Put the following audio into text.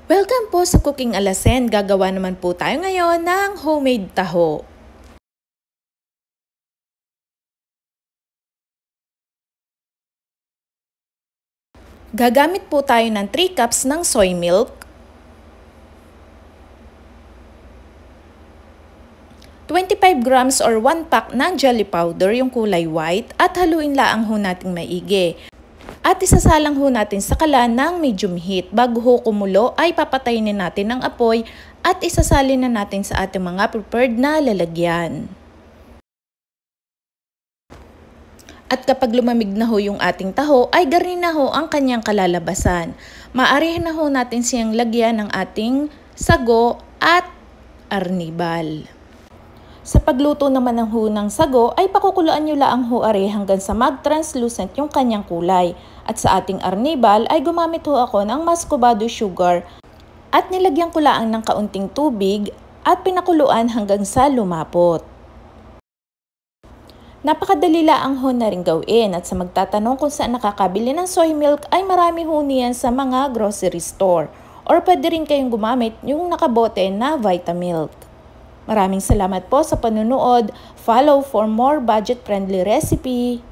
Welcome po sa Cooking Alasen. Gagawa naman po tayo ngayon ng homemade taho. Gagamit po tayo ng 3 cups ng soy milk, 25 grams or 1 pack ng jelly powder, yung kulay white, at haluin laang ho nating maigi. At isasalang ho natin sa kalan ng medium heat. Bago ho kumulo ay papatayin natin ang apoy at isasalin na natin sa ating mga prepared na lalagyan. At kapag lumamig na ho yung ating taho ay garni na ho ang kanyang kalalabasan. Maaari na ho natin siyang lagyan ng ating sago at arnibal. Sa pagluto naman ng ng sago ay pakukuluan nyo laang are hanggang sa mag-translucent yung kanyang kulay. At sa ating arnibal ay gumamit ako ng muscovado sugar at nilagyan ko laang ng kaunting tubig at pinakuluan hanggang sa lumapot. Napakadali laang na rin gawin at sa magtatanong kung saan nakakabili ng soy milk ay marami niyan sa mga grocery store or pwede rin kayong gumamit yung nakabote na Vitamilk. Maraming salamat po sa panunood. Follow for more budget-friendly recipe.